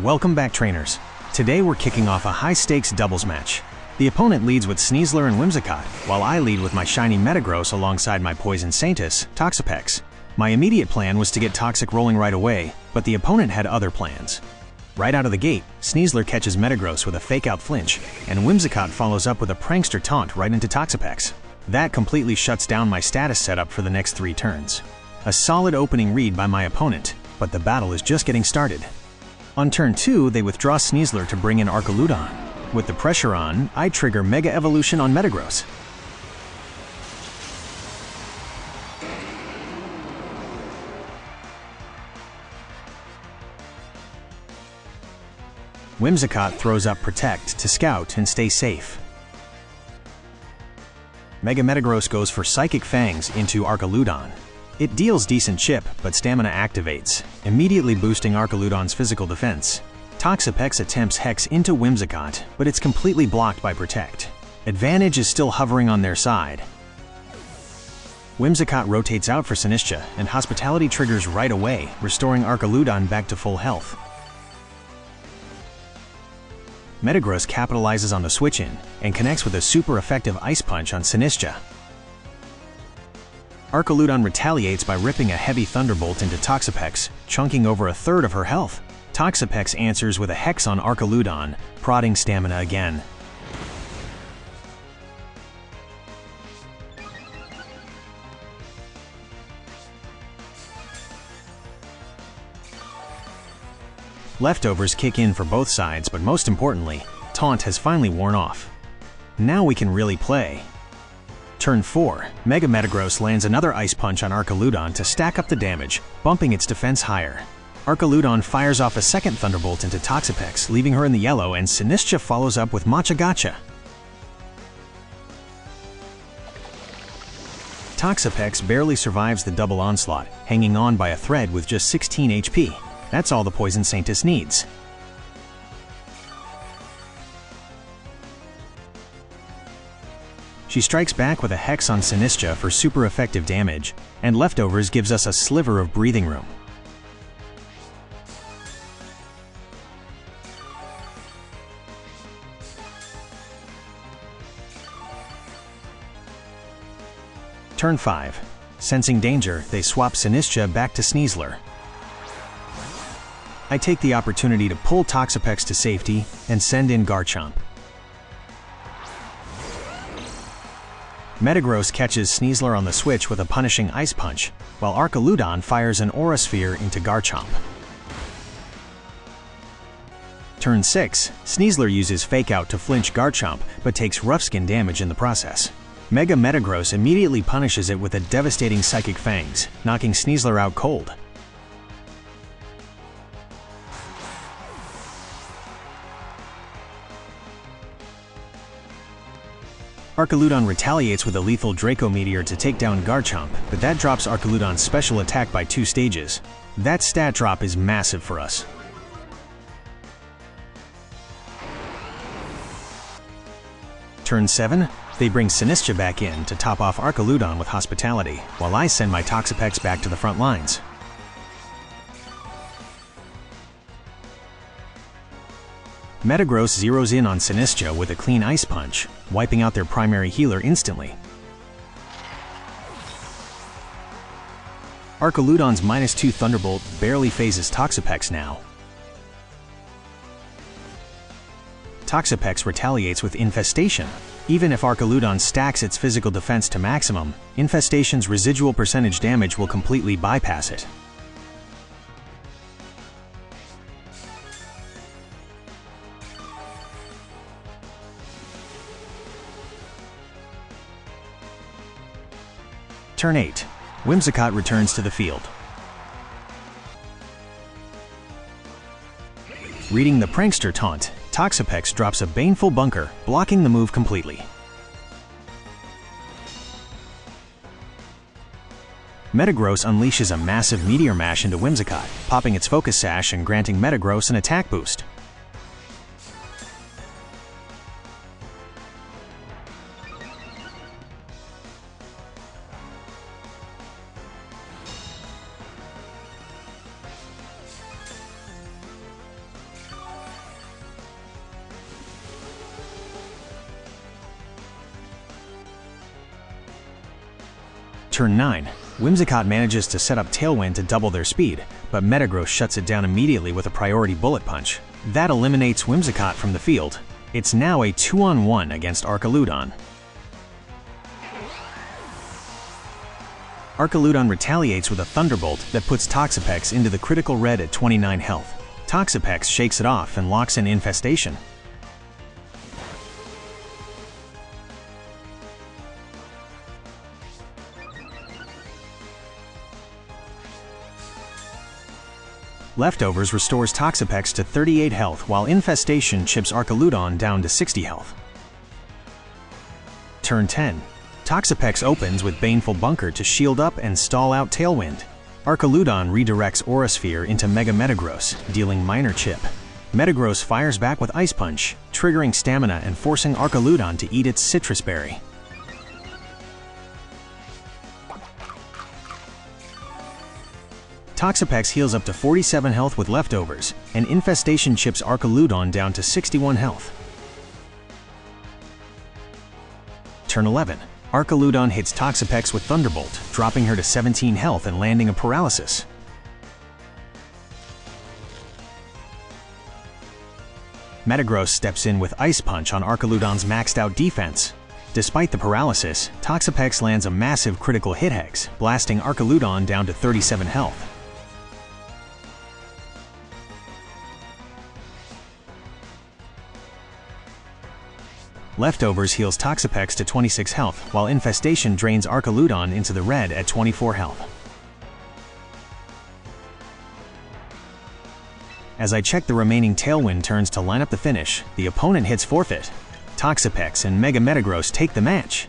Welcome back, trainers. Today we're kicking off a high-stakes doubles match. The opponent leads with Sneasler and Whimsicott, while I lead with my shiny Metagross alongside my Poison Saintess, Toxapex. My immediate plan was to get Toxic rolling right away, but the opponent had other plans. Right out of the gate, Sneasler catches Metagross with a Fake Out flinch, and Whimsicott follows up with a Prankster taunt right into Toxapex. That completely shuts down my status setup for the next 3 turns. A solid opening read by my opponent, but the battle is just getting started. On turn 2, they withdraw Sneasler to bring in Archaludon. With the pressure on, I trigger Mega Evolution on Metagross. Whimsicott throws up Protect to scout and stay safe. Mega Metagross goes for Psychic Fangs into Archaludon. It deals decent chip, but stamina activates, immediately boosting Archaludon's physical defense. Toxapex attempts Hex into Whimsicott, but it's completely blocked by Protect. Advantage is still hovering on their side. Whimsicott rotates out for Sinistcha, and Hospitality triggers right away, restoring Archaludon back to full health. Metagross capitalizes on the switch-in, and connects with a super effective Ice Punch on Sinistcha. Archaludon retaliates by ripping a heavy Thunderbolt into Toxapex, chunking over a third of her health. Toxapex answers with a Hex on Archaludon, prodding stamina again. Leftovers kick in for both sides, but most importantly, Taunt has finally worn off. Now we can really play. Turn 4, Mega Metagross lands another Ice Punch on Archaludon to stack up the damage, bumping its defense higher. Archaludon fires off a second Thunderbolt into Toxapex, leaving her in the yellow, and Sinistcha follows up with Matcha Gotcha. Toxapex barely survives the double onslaught, hanging on by a thread with just 16 HP. That's all the Poison Saintess needs. She strikes back with a Hex on Sinistcha for super effective damage, and Leftovers gives us a sliver of breathing room. Turn 5. Sensing danger, they swap Sinistcha back to Sneasler. I take the opportunity to pull Toxapex to safety and send in Garchomp. Metagross catches Sneasler on the switch with a punishing Ice Punch, while Archaludon fires an Aura Sphere into Garchomp. Turn 6, Sneasler uses Fake Out to flinch Garchomp, but takes rough skin damage in the process. Mega Metagross immediately punishes it with a devastating Psychic Fangs, knocking Sneasler out cold. Archaludon retaliates with a lethal Draco Meteor to take down Garchomp, but that drops Archaludon's special attack by 2 stages. That stat drop is massive for us. Turn 7, they bring Sinistcha back in to top off Archaludon with Hospitality, while I send my Toxapex back to the front lines. Metagross zeroes in on Sinistcha with a clean Ice Punch, wiping out their primary healer instantly. Archaludon's -2 Thunderbolt barely phases Toxapex now. Toxapex retaliates with Infestation. Even if Archaludon stacks its physical defense to maximum, Infestation's residual percentage damage will completely bypass it. Turn 8, Whimsicott returns to the field. Reading the Prankster taunt, Toxapex drops a Baneful Bunker, blocking the move completely. Metagross unleashes a massive Meteor Mash into Whimsicott, popping its Focus Sash and granting Metagross an attack boost. Turn 9. Whimsicott manages to set up Tailwind to double their speed, but Metagross shuts it down immediately with a priority bullet punch. That eliminates Whimsicott from the field. It's now a 2-on-1 against Archaludon. Archaludon retaliates with a Thunderbolt that puts Toxapex into the critical red at 29 health. Toxapex shakes it off and locks in Infestation. Leftovers restores Toxapex to 38 health, while Infestation chips Archaludon down to 60 health. Turn 10. Toxapex opens with Baneful Bunker to shield up and stall out Tailwind. Archaludon redirects Aura Sphere into Mega Metagross, dealing minor chip. Metagross fires back with Ice Punch, triggering stamina and forcing Archaludon to eat its Citrus Berry. Toxapex heals up to 47 health with leftovers, and Infestation chips Archaludon down to 61 health. Turn 11. Archaludon hits Toxapex with Thunderbolt, dropping her to 17 health and landing a Paralysis. Metagross steps in with Ice Punch on Archaludon's maxed out defense. Despite the Paralysis, Toxapex lands a massive critical hit hex, blasting Archaludon down to 37 health. Leftovers heals Toxapex to 26 health, while Infestation drains Archaludon into the red at 24 health. As I check the remaining Tailwind turns to line up the finish, the opponent hits Forfeit. Toxapex and Mega Metagross take the match.